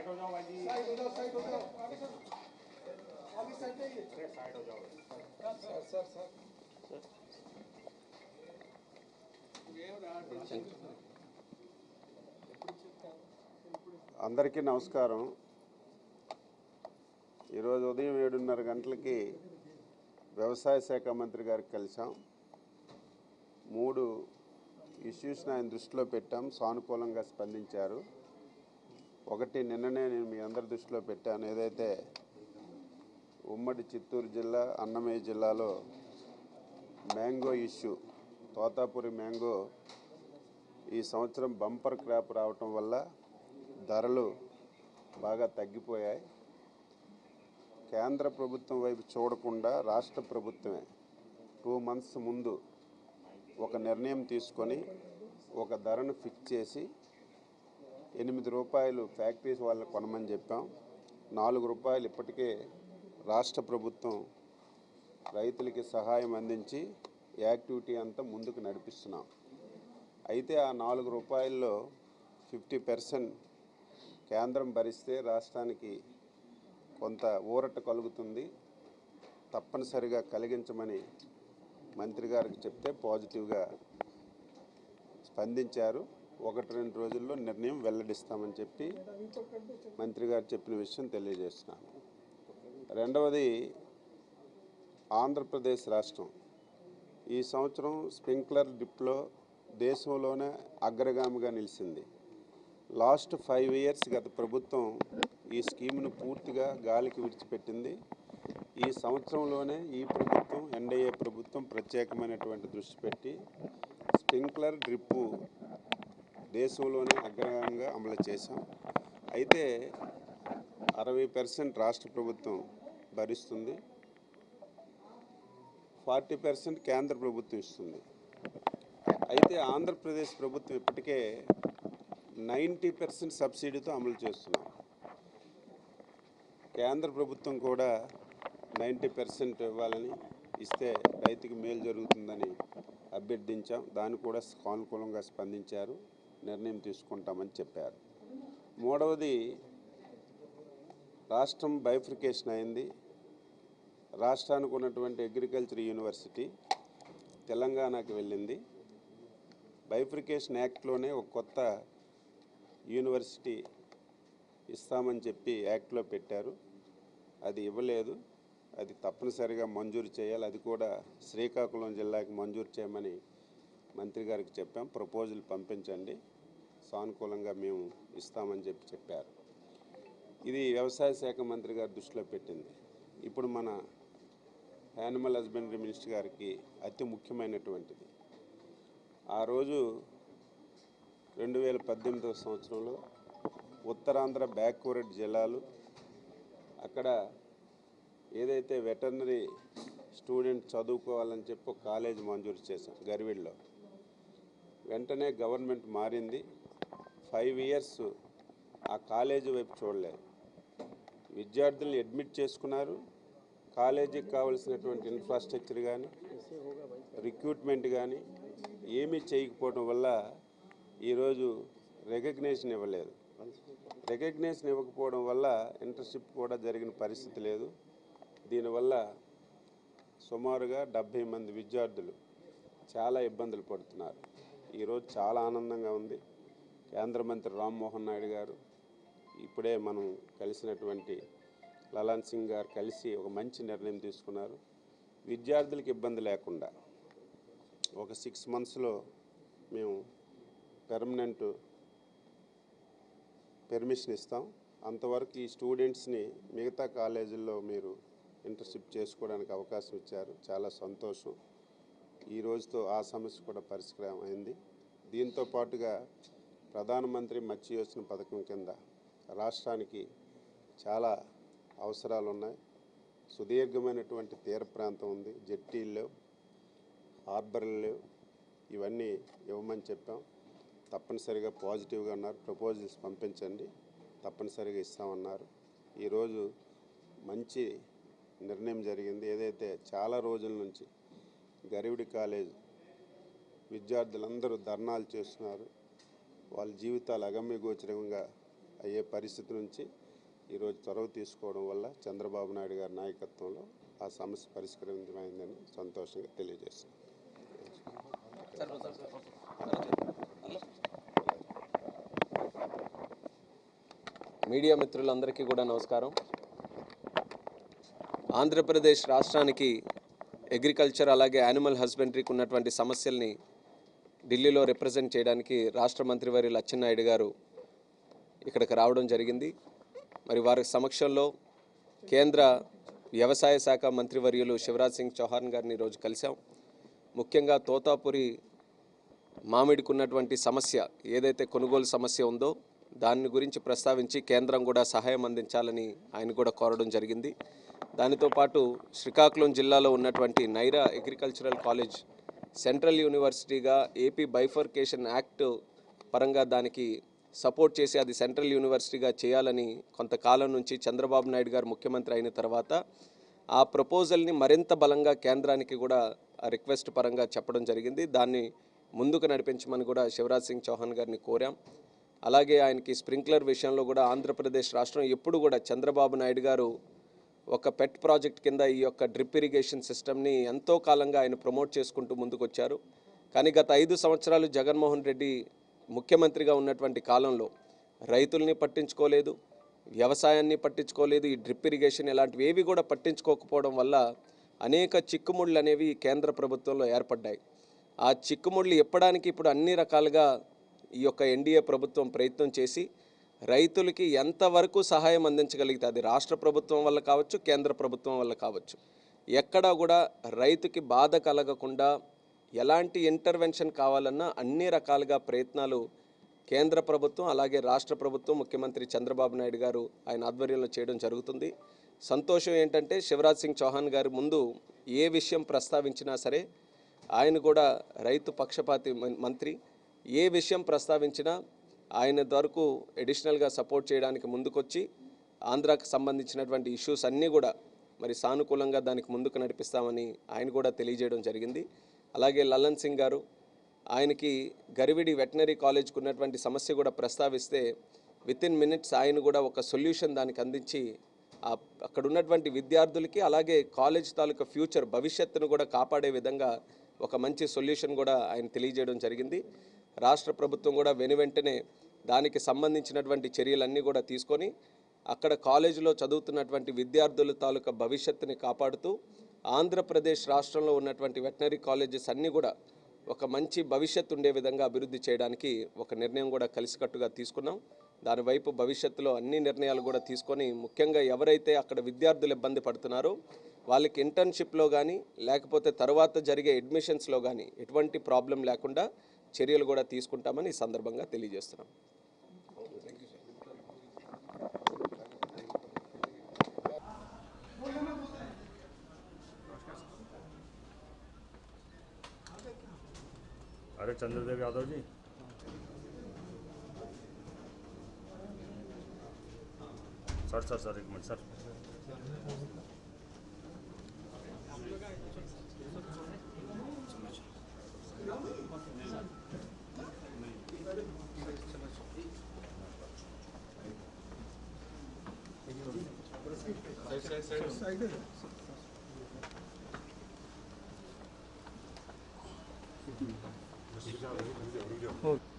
हो जाओ भाई जी, साइड हो जाओ, साइड हो जाओ, आगे साइड हो जाओ। सर सर అందరికీ నమస్కారం. ఈరోజు ఉదయం 7:30 గంటలకి వ్యవసాయ శాఖ మంత్రి గారికి కలిసాం. 3 ఇష్యూస్ని ఆయన దృష్టిలో పెట్టాం, సానుకూలంగా స్పందించారు. ఒకటి నిన్ననే నేను మీ అందరి దృష్టిలో పెట్టాను, ఏదైతే ఉమ్మడి చిత్తూరు జిల్లా అన్నమయ్య జిల్లాలో మ్యాంగో ఇష్యూ, తోతాపురి మ్యాంగో ఈ సంవత్సరం బంపర్ క్రాప్ రావటం వల్ల ధరలు బాగా తగ్గిపోయాయి. కేంద్ర ప్రభుత్వం వైపు చూడకుండా రాష్ట్ర ప్రభుత్వమే 2 months ముందు ఒక నిర్ణయం తీసుకొని ఒక ధరను ఫిక్స్ చేసి ₹8 ఫ్యాక్టరీస్ వాళ్ళకి కొనమని చెప్పాం. ₹4 ఇప్పటికే రాష్ట్ర ప్రభుత్వం రైతులకి సహాయం అందించి యాక్టివిటీ అంతా ముందుకు నడిపిస్తున్నాం. అయితే ఆ ₹4లో 50% కేంద్రం భరిస్తే రాష్ట్రానికి కొంత ఊరట కలుగుతుంది, తప్పనిసరిగా కలిగించమని మంత్రి గారికి చెప్తే పాజిటివ్గా స్పందించారు. 1-2 రోజుల్లో నిర్ణయం వెల్లడిస్తామని చెప్పి మంత్రి గారు చెప్పిన విషయం తెలియజేస్తున్నాను. రెండవది, ఆంధ్రప్రదేశ్ రాష్ట్రం ఈ సంవత్సరం స్ప్రింక్లర్ డ్రిప్లో దేశంలోనే అగ్రగామిగా నిలిచింది. లాస్ట్ 5 years గత ప్రభుత్వం ఈ స్కీమ్ను పూర్తిగా గాలికి విడిచిపెట్టింది. ఈ సంవత్సరంలోనే ఈ ప్రభుత్వం, ఎన్డీఏ ప్రభుత్వం ప్రత్యేకమైనటువంటి దృష్టి పెట్టి స్ప్రింక్లర్ డ్రిప్పు దేశంలోనే అగ్రగామిగా అమలు చేశాం. అయితే 60% రాష్ట్ర ప్రభుత్వం భరిస్తుంది, 40% కేంద్ర ప్రభుత్వం ఇస్తుంది. అయితే ఆంధ్రప్రదేశ్ ప్రభుత్వం ఇప్పటికే 90% సబ్సిడీతో అమలు చేస్తున్నాం. కేంద్ర ప్రభుత్వం కూడా 90% ఇవ్వాలని, ఇస్తే రైతుకి మేలు జరుగుతుందని అభ్యర్థించాం. దాన్ని కూడా సానుకూలంగా స్పందించారు, నిర్ణయం తీసుకుంటామని చెప్పారు. మూడవది, రాష్ట్రం బైఫర్కేషన్ అయింది. రాష్ట్రానికి ఉన్నటువంటి అగ్రికల్చర్ యూనివర్సిటీ తెలంగాణకు వెళ్ళింది. బైఫర్కేషన్ యాక్ట్లోనే ఒక కొత్త యూనివర్సిటీ ఇస్తామని చెప్పి యాక్ట్లో పెట్టారు, అది ఇవ్వలేదు. అది తప్పనిసరిగా మంజూరు చేయాలి, అది కూడా శ్రీకాకుళం జిల్లాకి మంజూరు చేయమని మంత్రి గారికి చెప్పాం. ప్రపోజల్ పంపించండి, సానుకూలంగా మేము ఇస్తామని చెప్పారు. ఇది వ్యవసాయ శాఖ మంత్రి గారి దృష్టిలో పెట్టింది. ఇప్పుడు మన యానిమల్ హస్బెండరీ మినిస్టర్ గారికి అతి ముఖ్యమైనటువంటిది, ఆ రోజు 2018వ సంవత్సరంలో ఉత్తరాంధ్ర బ్యాక్వర్డ్ జిల్లాలు, అక్కడ ఏదైతే వెటర్నరీ స్టూడెంట్ చదువుకోవాలని చెప్పి ఒక కాలేజ్ మంజూరు చేశాం గర్విడ్లో. వెంటనే గవర్నమెంట్ మారింది. 5 years ఆ కాలేజీ వైపు చూడలేదు. విద్యార్థుల్ని అడ్మిట్ చేసుకున్నారు, కాలేజీకి కావాల్సినటువంటి ఇన్ఫ్రాస్ట్రక్చర్ కానీ రిక్రూట్మెంట్ కానీ ఏమీ చేయకపోవడం వల్ల ఈరోజు రికగ్నేషన్ ఇవ్వలేదు. రికగ్నేషన్ ఇవ్వకపోవడం వల్ల ఇంటర్న్షిప్ కూడా జరిగిన పరిస్థితి లేదు. దీనివల్ల సుమారుగా 70 మంది విద్యార్థులు చాలా ఇబ్బందులు పడుతున్నారు. ఈరోజు చాలా ఆనందంగా ఉంది. కేంద్ర మంత్రి రామ్మోహన్ నాయుడు గారు, ఇప్పుడే మనం కలిసినటువంటి లలాన్ సింగ్ గారు కలిసి ఒక మంచి నిర్ణయం తీసుకున్నారు. విద్యార్థులకు ఇబ్బంది లేకుండా ఒక 6 monthsలో మేము పెర్మిషన్ ఇస్తాం. అంతవరకు ఈ స్టూడెంట్స్ని మిగతా కాలేజీల్లో మీరు ఇంటర్న్షిప్ చేసుకోవడానికి అవకాశం ఇచ్చారు, చాలా సంతోషం. ఈ రోజుతో ఆ సమస్య కూడా పరిష్కారం అయింది. దీంతో పాటుగా ప్రధానమంత్రి మత్స్య యోజన పథకం కింద రాష్ట్రానికి చాలా అవసరాలు ఉన్నాయి. సుదీర్ఘమైనటువంటి తీర ప్రాంతం ఉంది, జెట్టీల్లో, హార్బర్లు, ఇవన్నీ ఇవ్వమని చెప్పాం. తప్పనిసరిగా పాజిటివ్గా ఉన్నారు. ప్రపోజల్స్ పంపించండి, తప్పనిసరిగా ఇస్తామన్నారు. ఈరోజు మంచి నిర్ణయం జరిగింది. ఏదైతే చాలా రోజుల నుంచి గరివిడి కాలేజ్ విద్యార్థులందరూ ధర్నాలు చేస్తున్నారు, వాళ్ళ జీవితాలు అగమ్యగోచరంగా అయ్యే పరిస్థితి నుంచి ఈరోజు చొరవ తీసుకోవడం వల్ల చంద్రబాబు నాయుడు గారి నాయకత్వంలో ఆ సమస్య పరిష్కరించమైందని సంతోషంగా తెలియజేస్తున్నాను. మీడియా మిత్రులందరికీ కూడా నమస్కారం. ఆంధ్రప్రదేశ్ రాష్ట్రానికి అగ్రికల్చర్ అలాగే యానిమల్ హస్బెండరీకి ఉన్నటువంటి సమస్యల్ని ఢిల్లీలో రిప్రజెంట్ చేయడానికి రాష్ట్ర మంత్రివర్యులు అచ్చెన్నాయుడు గారు ఇక్కడికి రావడం జరిగింది. మరి వారి సమక్షంలో కేంద్ర వ్యవసాయ శాఖ మంత్రివర్యులు శివరాజ్ సింగ్ చౌహాన్ గారిని ఈరోజు కలిసాం. ముఖ్యంగా తోతాపురి మామిడికి ఉన్నటువంటి సమస్య ఏదైతే కొనుగోలు సమస్య ఉందో దాని గురించి ప్రస్తావించి కేంద్రం కూడా సహాయం అందించాలని ఆయన కూడా కోరడం జరిగింది. దానితో పాటు శ్రీకాకుళం జిల్లాలో ఉన్నటువంటి నైరా అగ్రికల్చరల్ కాలేజ్ సెంట్రల్ యూనివర్సిటీగా ఏపీ బైఫర్కేషన్ యాక్ట్ పరంగా దానికి సపోర్ట్ చేసి అది సెంట్రల్ యూనివర్సిటీగా చేయాలని కొంతకాలం నుంచి చంద్రబాబు నాయుడు గారు ముఖ్యమంత్రి అయిన తర్వాత ఆ ప్రపోజల్ని మరింత బలంగా కేంద్రానికి కూడా రిక్వెస్ట్ పరంగా చెప్పడం జరిగింది. దాన్ని ముందుకు నడిపించమని కూడా శివరాజ్ సింగ్ చౌహాన్ గారిని కోరాం. అలాగే ఆయనకి స్ప్రింక్లర్ విషయంలో కూడా ఆంధ్రప్రదేశ్ రాష్ట్రం ఎప్పుడు కూడా చంద్రబాబు నాయుడు గారు ఒక పెట్ ప్రాజెక్ట్ కింద ఈ యొక్క డ్రిప్ ఇరిగేషన్ సిస్టమ్ని ఎంతో కాలంగా ఆయన ప్రమోట్ చేసుకుంటూ ముందుకు వచ్చారు. కానీ గత 5 సంవత్సరాలు జగన్మోహన్ రెడ్డి ముఖ్యమంత్రిగా ఉన్నటువంటి కాలంలో రైతుల్ని పట్టించుకోలేదు, వ్యవసాయాన్ని పట్టించుకోలేదు, ఈ డ్రిప్ ఇరిగేషన్ ఇలాంటివి ఏవి కూడా పట్టించుకోకపోవడం వల్ల అనేక చిక్కుముళ్ళు అనేవి కేంద్ర ప్రభుత్వంలో ఏర్పడ్డాయి. ఆ చిక్కుముళ్ళు ఎప్పడానికి ఇప్పుడు అన్ని రకాలుగా ఈ యొక్క ఎన్డీఏ ప్రభుత్వం ప్రయత్నం చేసి రైతులకి ఎంతవరకు సహాయం అందించగలిగితే అది రాష్ట్ర ప్రభుత్వం వల్ల కావచ్చు, కేంద్ర ప్రభుత్వం వల్ల కావచ్చు, ఎక్కడా కూడా రైతుకి బాధ కలగకుండా ఎలాంటి ఇంటర్వెన్షన్ కావాలన్నా అన్ని రకాలుగా ప్రయత్నాలు కేంద్ర ప్రభుత్వం అలాగే రాష్ట్ర ప్రభుత్వం ముఖ్యమంత్రి చంద్రబాబు నాయుడు గారు ఆయన ఆధ్వర్యంలో చేయడం జరుగుతుంది. సంతోషం ఏంటంటే శివరాజ్ సింగ్ చౌహాన్ గారి ముందు ఏ విషయం ప్రస్తావించినా సరే ఆయన కూడా రైతు పక్షపాతి మంత్రి, ఏ విషయం ప్రస్తావించినా ఆయన వరకు అడిషనల్గా సపోర్ట్ చేయడానికి ముందుకొచ్చి ఆంధ్రాకి సంబంధించినటువంటి ఇష్యూస్ అన్నీ కూడా మరి సానుకూలంగా దానికి ముందుకు నడిపిస్తామని ఆయన కూడా తెలియజేయడం జరిగింది. అలాగే లల్లన్ సింగ్ గారు ఆయనకి గరివిడి వెటనరీ కాలేజ్కి ఉన్నటువంటి సమస్య కూడా ప్రస్తావిస్తే వితిన్ మినిట్స్ ఆయన కూడా ఒక సొల్యూషన్ దానికి అందించి అక్కడ ఉన్నటువంటి విద్యార్థులకి అలాగే కాలేజ్ తాలూకా ఫ్యూచర్ భవిష్యత్తును కూడా కాపాడే విధంగా ఒక మంచి సొల్యూషన్ కూడా ఆయన తెలియజేయడం జరిగింది. రాష్ట్ర ప్రభుత్వం కూడా వెనువెంటనే దానికి సంబంధించినటువంటి చర్యలన్నీ కూడా తీసుకొని అక్కడ కాలేజీలో చదువుతున్నటువంటి విద్యార్థుల తాలూకా భవిష్యత్తుని కాపాడుతూ ఆంధ్రప్రదేశ్ రాష్ట్రంలో ఉన్నటువంటి వెటనరీ కాలేజెస్ అన్నీ కూడా ఒక మంచి భవిష్యత్తు ఉండే విధంగా అభివృద్ధి చేయడానికి ఒక నిర్ణయం కూడా కలిసికట్టుగా తీసుకున్నాం. దానివైపు భవిష్యత్తులో అన్ని నిర్ణయాలు కూడా తీసుకొని ముఖ్యంగా ఎవరైతే అక్కడ విద్యార్థులు ఇబ్బంది పడుతున్నారో వాళ్ళకి ఇంటర్న్షిప్లో కానీ లేకపోతే తర్వాత జరిగే అడ్మిషన్స్లో కానీ ఎటువంటి ప్రాబ్లం లేకుండా చర్యలు కూడా తీసుకుంటామని ఈ సందర్భంగా తెలియజేస్తున్నాం. अरे चंद्रदेव यादव जी, सर एक मिनट सर. Okay.